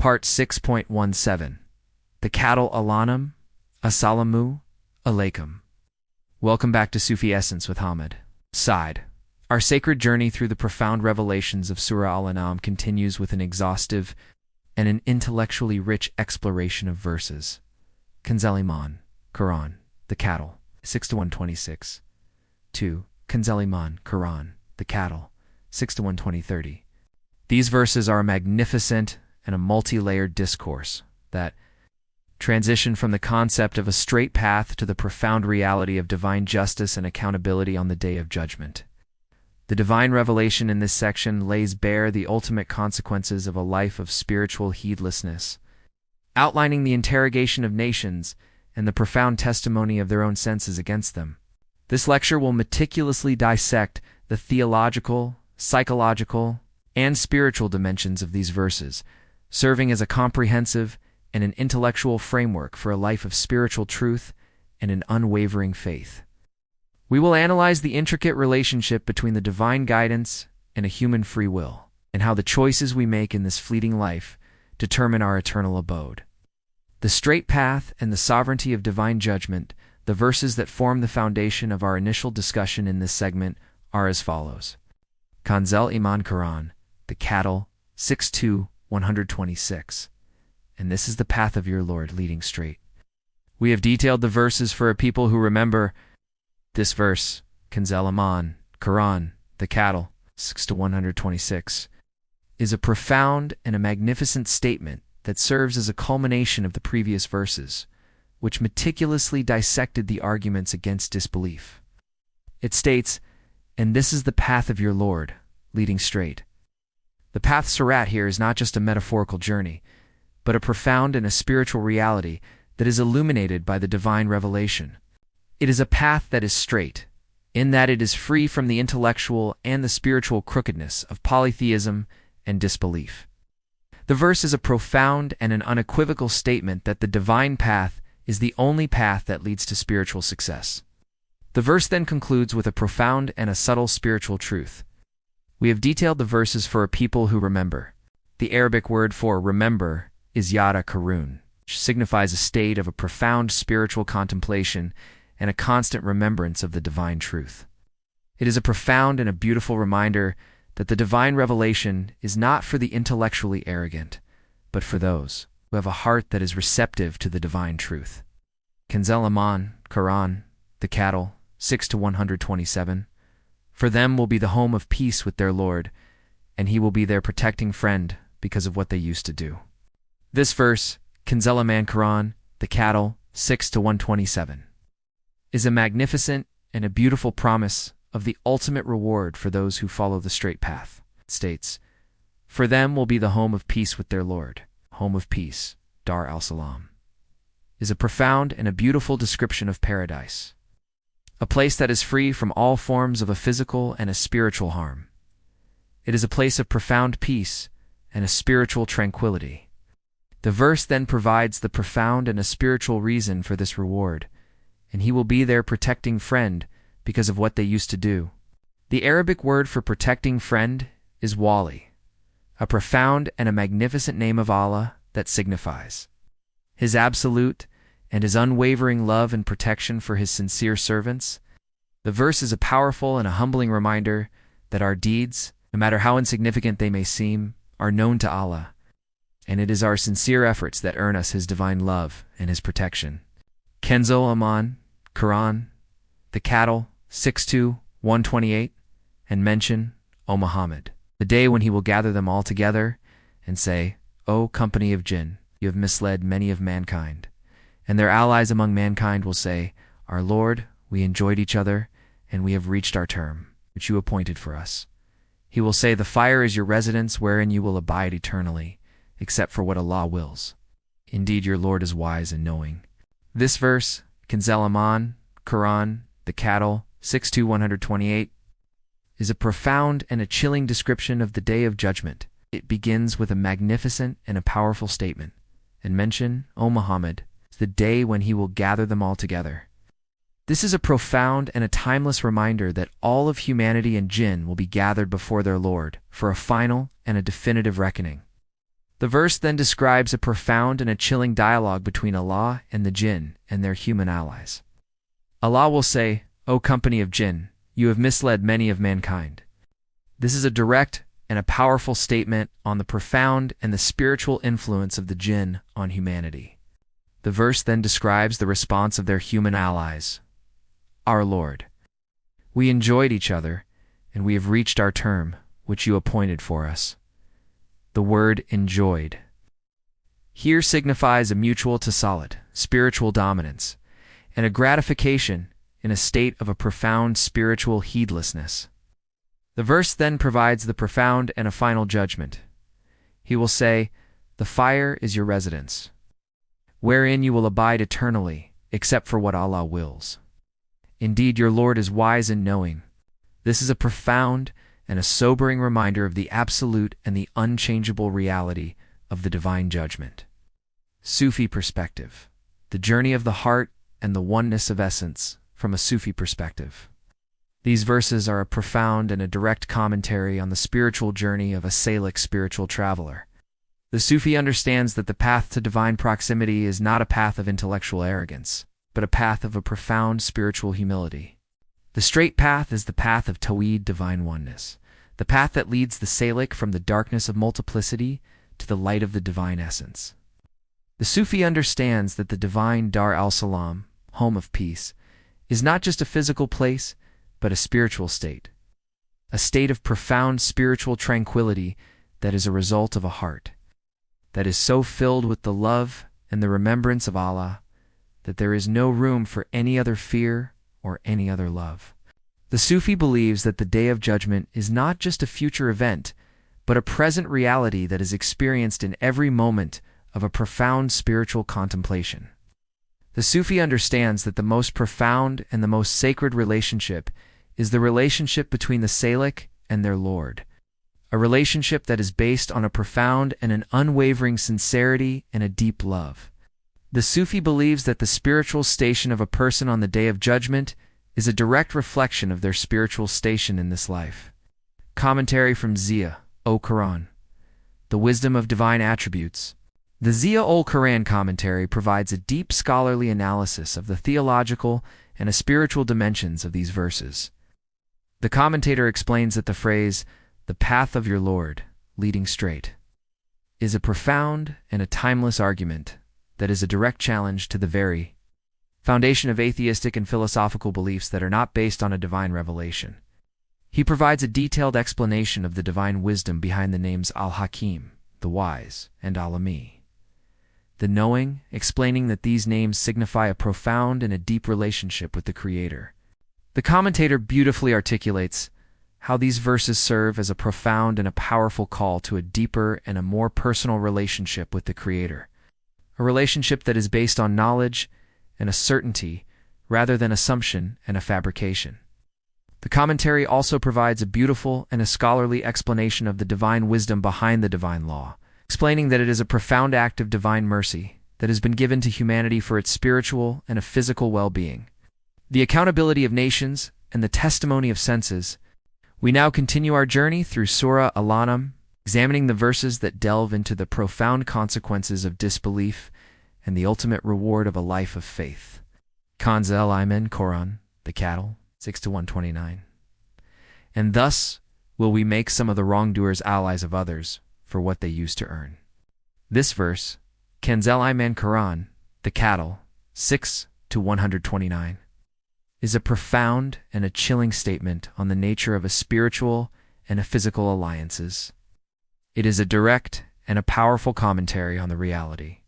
Part 6.17. The Cattle Al-An'am, Assalamu Alaikum. Welcome back to Sufi Essence with Hammad. Syed. Our sacred journey through the profound revelations of Surah Al-An'am continues with an exhaustive and an intellectually rich exploration of verses. Kanzul Iman, Quran, the Cattle, 6-126. 2. Kanzul Iman, Quran, the Cattle, 6-120-30. These verses are a magnificent and a multi-layered discourse that transition from the concept of a straight path to the profound reality of divine justice and accountability on the Day of Judgment. The divine revelation in this section lays bare the ultimate consequences of a life of spiritual heedlessness, outlining the interrogation of nations and the profound testimony of their own senses against them. This lecture will meticulously dissect the theological, psychological, and spiritual dimensions of these verses, serving as a comprehensive and an intellectual framework for a life of spiritual truth and an unwavering faith. We will analyze the intricate relationship between the divine guidance and a human free will, and how the choices we make in this fleeting life determine our eternal abode. The straight path and the sovereignty of divine judgment, the verses that form the foundation of our initial discussion in this segment, are as follows. Kanzul Iman Quran, the Cattle, 6-126. And this is the path of your Lord leading straight. We have detailed the verses for a people who remember. This verse, Kanzul Iman, Quran, the Cattle, 6-126, is a profound and a magnificent statement that serves as a culmination of the previous verses, which meticulously dissected the arguments against disbelief. It states, and this is the path of your Lord, leading straight. The path Surat here is not just a metaphorical journey, but a profound and a spiritual reality that is illuminated by the divine revelation. It is a path that is straight, in that it is free from the intellectual and the spiritual crookedness of polytheism and disbelief. The verse is a profound and an unequivocal statement that the divine path is the only path that leads to spiritual success. The verse then concludes with a profound and a subtle spiritual truth. We have detailed the verses for a people who remember. The Arabic word for remember is yada karun, which signifies a state of a profound spiritual contemplation and a constant remembrance of the divine truth. It is a profound and a beautiful reminder that the divine revelation is not for the intellectually arrogant, but for those who have a heart that is receptive to the divine truth. Kanzul Iman, Quran, the Cattle, 6-127. For them will be the home of peace with their Lord, and he will be their protecting friend because of what they used to do. This verse, Kanzul Iman Quran, the Cattle, 6-127, is a magnificent and a beautiful promise of the ultimate reward for those who follow the straight path. It states, for them will be the home of peace with their Lord. Home of peace, Dar al-Salam, is a profound and a beautiful description of paradise, a place that is free from all forms of a physical and a spiritual harm. It is a place of profound peace and a spiritual tranquility. The verse then provides the profound and a spiritual reason for this reward, and he will be their protecting friend because of what they used to do. The Arabic word for protecting friend is wali, a profound and a magnificent name of Allah that signifies his absolute and his unwavering love and protection for his sincere servants. The verse is a powerful and a humbling reminder that our deeds, no matter how insignificant they may seem, are known to Allah, and it is our sincere efforts that earn us his divine love and his protection. Kanzul Iman, Quran, the Cattle, 6-128, and mention, O Muhammad, the day when he will gather them all together and say, O company of jinn, you have misled many of mankind. And their allies among mankind will say, Our Lord, we enjoyed each other, and we have reached our term, which you appointed for us. He will say, The fire is your residence wherein you will abide eternally, except for what Allah wills. Indeed, your Lord is wise and knowing. This verse, Kanzul Iman, Quran, the Cattle, 6-128, is a profound and a chilling description of the Day of Judgment. It begins with a magnificent and a powerful statement, and mention, O Muhammad, the day when he will gather them all together. This is a profound and a timeless reminder that all of humanity and jinn will be gathered before their Lord for a final and a definitive reckoning. The verse then describes a profound and a chilling dialogue between Allah and the jinn and their human allies. Allah will say, "O company of jinn, you have misled many of mankind." This is a direct and a powerful statement on the profound and the spiritual influence of the jinn on humanity. The verse then describes the response of their human allies. Our Lord, we enjoyed each other, and we have reached our term, which you appointed for us. The word enjoyed here signifies a mutual tasallut, spiritual dominance, and a gratification in a state of a profound spiritual heedlessness. The verse then provides the profound and a final judgment. He will say, "The fire is your residence, wherein you will abide eternally, except for what Allah wills. Indeed, your Lord is wise and knowing." This is a profound and a sobering reminder of the absolute and the unchangeable reality of the divine judgment. Sufi perspective, the journey of the heart and the oneness of essence from a Sufi perspective. These verses are a profound and a direct commentary on the spiritual journey of a Salic spiritual traveler. The Sufi understands that the path to divine proximity is not a path of intellectual arrogance, but a path of a profound spiritual humility. The straight path is the path of Tawhid, divine oneness, the path that leads the Salic from the darkness of multiplicity to the light of the divine essence. The Sufi understands that the divine Dar al-Salam, home of peace, is not just a physical place, but a spiritual state, a state of profound spiritual tranquility that is a result of a heart that is so filled with the love and the remembrance of Allah that there is no room for any other fear or any other love. The Sufi believes that the Day of Judgment is not just a future event, but a present reality that is experienced in every moment of a profound spiritual contemplation. The Sufi understands that the most profound and the most sacred relationship is the relationship between the Salic and their Lord, a relationship that is based on a profound and an unwavering sincerity and a deep love. The Sufi believes that the spiritual station of a person on the Day of Judgment is a direct reflection of their spiritual station in this life. Commentary from Zia, O Quran, the wisdom of divine attributes. The Zia ul Quran commentary provides a deep scholarly analysis of the theological and a spiritual dimensions of these verses. The commentator explains that the phrase, "the path of your Lord, leading straight," is a profound and a timeless argument that is a direct challenge to the very foundation of atheistic and philosophical beliefs that are not based on a divine revelation. He provides a detailed explanation of the divine wisdom behind the names Al-Hakim, the wise, and Al-Ami, the knowing, explaining that these names signify a profound and a deep relationship with the Creator. The commentator beautifully articulates how these verses serve as a profound and a powerful call to a deeper and a more personal relationship with the Creator, a relationship that is based on knowledge and a certainty rather than assumption and a fabrication. The commentary also provides a beautiful and a scholarly explanation of the divine wisdom behind the divine law, explaining that it is a profound act of divine mercy that has been given to humanity for its spiritual and a physical well-being. The accountability of nations and the testimony of senses. We now continue our journey through Surah Al-An'am, examining the verses that delve into the profound consequences of disbelief and the ultimate reward of a life of faith. Kanzul, Iman, Quran, the cattle, 6-129. And thus will we make some of the wrongdoers allies of others for what they used to earn. This verse, Kanzul, Iman, Quran, the cattle, 6-129, is a profound and a chilling statement on the nature of a spiritual and a physical alliances. It is a direct and a powerful commentary on the reality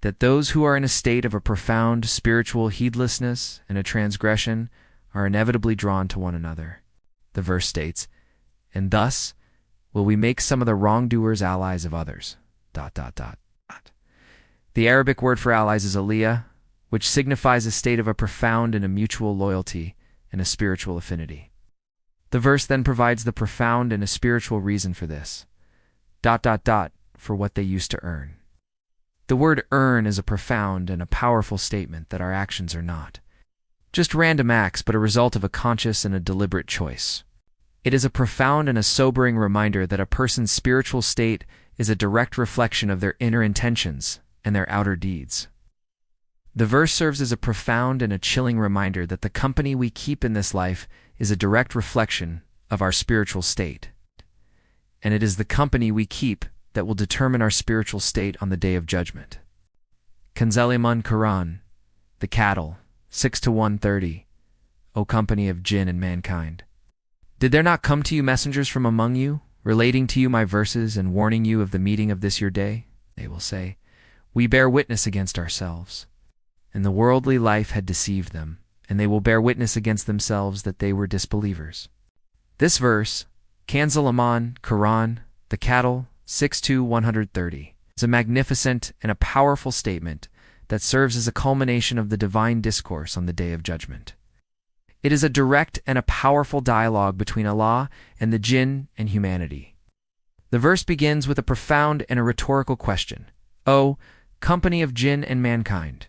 that those who are in a state of a profound spiritual heedlessness and a transgression are inevitably drawn to one another. The verse states, "And thus will we make some of the wrongdoers allies of others." The Arabic word for allies is aliyah, which signifies a state of a profound and a mutual loyalty and a spiritual affinity. The verse then provides the profound and a spiritual reason for this. For what they used to earn. The word earn is a profound and a powerful statement that our actions are not just random acts, but a result of a conscious and a deliberate choice. It is a profound and a sobering reminder that a person's spiritual state is a direct reflection of their inner intentions and their outer deeds. The verse serves as a profound and a chilling reminder that the company we keep in this life is a direct reflection of our spiritual state. And it is the company we keep that will determine our spiritual state on the Day of Judgment. Kanzul Iman Quran, the cattle, 6-130, O company of jinn and mankind. Did there not come to you messengers from among you, relating to you my verses and warning you of the meeting of this your day? They will say, we bear witness against ourselves. And the worldly life had deceived them, and they will bear witness against themselves that they were disbelievers. This verse, Kanzul Iman Quran, the cattle, 6-130, is a magnificent and a powerful statement that serves as a culmination of the divine discourse on the Day of Judgment. It is a direct and a powerful dialogue between Allah and the jinn and humanity. The verse begins with a profound and a rhetorical question. O company of jinn and mankind,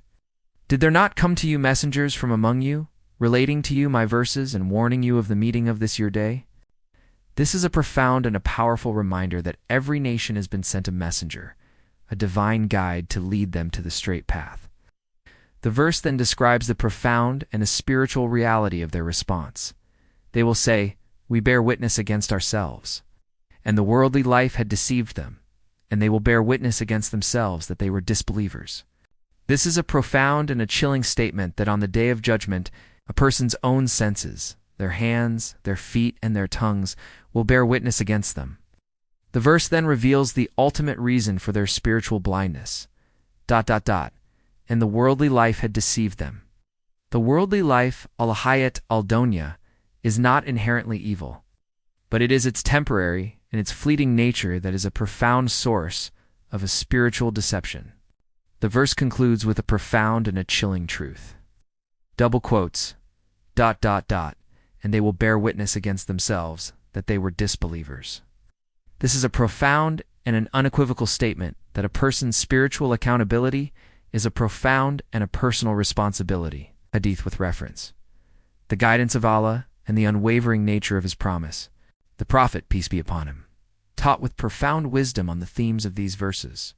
did there not come to you messengers from among you, relating to you my verses and warning you of the meeting of this your day? This is a profound and a powerful reminder that every nation has been sent a messenger, a divine guide to lead them to the straight path. The verse then describes the profound and a spiritual reality of their response. They will say, we bear witness against ourselves. And the worldly life had deceived them, and they will bear witness against themselves that they were disbelievers. This is a profound and a chilling statement that on the Day of Judgment, a person's own senses, their hands, their feet, and their tongues will bear witness against them. The verse then reveals the ultimate reason for their spiritual blindness. And the worldly life had deceived them. The worldly life, al-hayat al-dunya, is not inherently evil, but it is its temporary and its fleeting nature that is a profound source of a spiritual deception. The verse concludes with a profound and a chilling truth. Double quotes, ... and they will bear witness against themselves that they were disbelievers. This is a profound and an unequivocal statement that a person's spiritual accountability is a profound and a personal responsibility. Hadith with reference. The guidance of Allah and the unwavering nature of His promise. The Prophet, peace be upon him, taught with profound wisdom on the themes of these verses,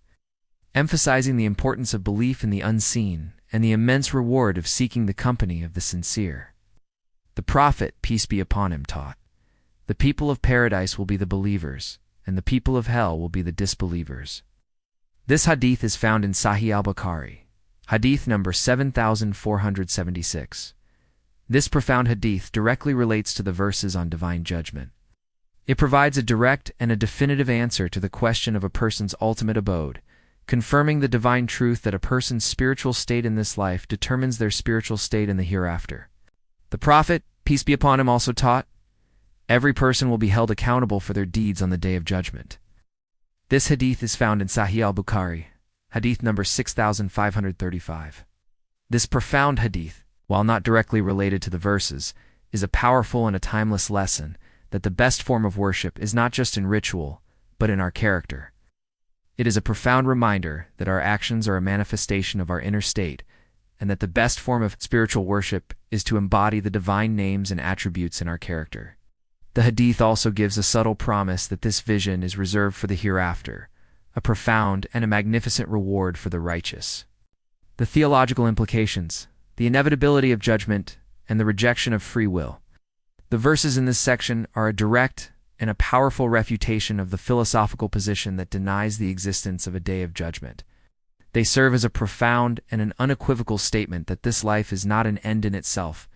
emphasizing the importance of belief in the unseen and the immense reward of seeking the company of the sincere. The Prophet, peace be upon him, taught, the people of paradise will be the believers, and the people of hell will be the disbelievers. This hadith is found in Sahih al-Bukhari, hadith number 7476. This profound hadith directly relates to the verses on divine judgment. It provides a direct and a definitive answer to the question of a person's ultimate abode, confirming the divine truth that a person's spiritual state in this life determines their spiritual state in the hereafter. The Prophet, peace be upon him, also taught, every person will be held accountable for their deeds on the Day of Judgment. This hadith is found in Sahih al-Bukhari, hadith number 6535. This profound hadith, while not directly related to the verses, is a powerful and a timeless lesson that the best form of worship is not just in ritual, but in our character. It is a profound reminder that our actions are a manifestation of our inner state, and that the best form of spiritual worship is to embody the divine names and attributes in our character. The hadith also gives a subtle promise that this vision is reserved for the hereafter, a profound and a magnificent reward for the righteous. The theological implications, the inevitability of judgment, and the rejection of free will. The verses in this section are a direct and a powerful refutation of the philosophical position that denies the existence of a day of judgment. They serve as a profound and an unequivocal statement that this life is not an end in itself,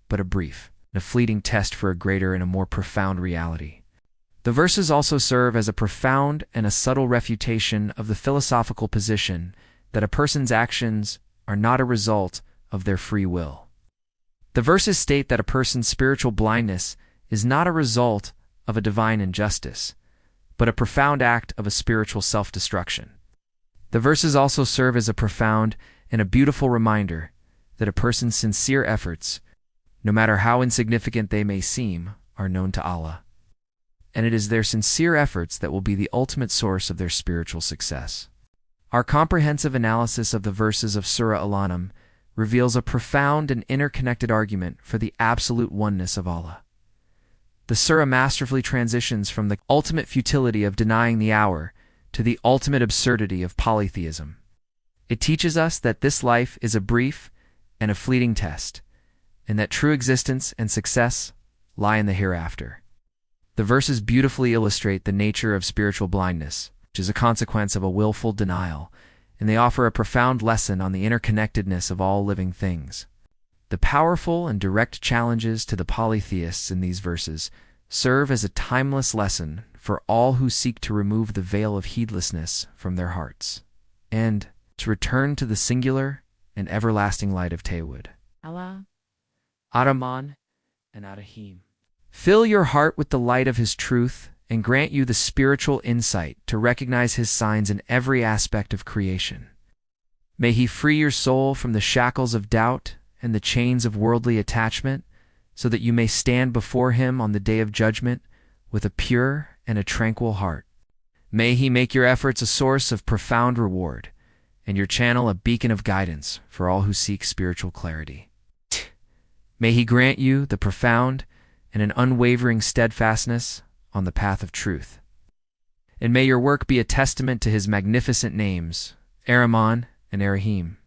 but a brief and a fleeting test for a greater and a more profound reality. The verses also serve as a profound and a subtle refutation of the philosophical position that a person's actions are not a result of their free will. The verses state that a person's spiritual blindness is not a result of a divine injustice, but a profound act of a spiritual self-destruction. The verses also serve as a profound and a beautiful reminder that a person's sincere efforts, no matter how insignificant they may seem, are known to Allah. And it is their sincere efforts that will be the ultimate source of their spiritual success. Our comprehensive analysis of the verses of Surah Al-An'am reveals a profound and interconnected argument for the absolute oneness of Allah. The surah masterfully transitions from the ultimate futility of denying the hour to the ultimate absurdity of polytheism. It teaches us that this life is a brief and a fleeting test, and that true existence and success lie in the hereafter. The verses beautifully illustrate the nature of spiritual blindness, which is a consequence of a willful denial, and they offer a profound lesson on the interconnectedness of all living things. The powerful and direct challenges to the polytheists in these verses serve as a timeless lesson for all who seek to remove the veil of heedlessness from their hearts, and to return to the singular and everlasting light of Tawhid. Allah, Ar-Rahman, and Ar-Rahim. Fill your heart with the light of His truth and grant you the spiritual insight to recognize His signs in every aspect of creation. May He free your soul from the shackles of doubt and the chains of worldly attachment, so that you may stand before Him on the day of judgment with a pure and a tranquil heart. May He make your efforts a source of profound reward, and your channel a beacon of guidance for all who seek spiritual clarity. May He grant you the profound and an unwavering steadfastness on the path of truth. And may your work be a testament to His magnificent names, Ar-Rahman and Ar-Rahim.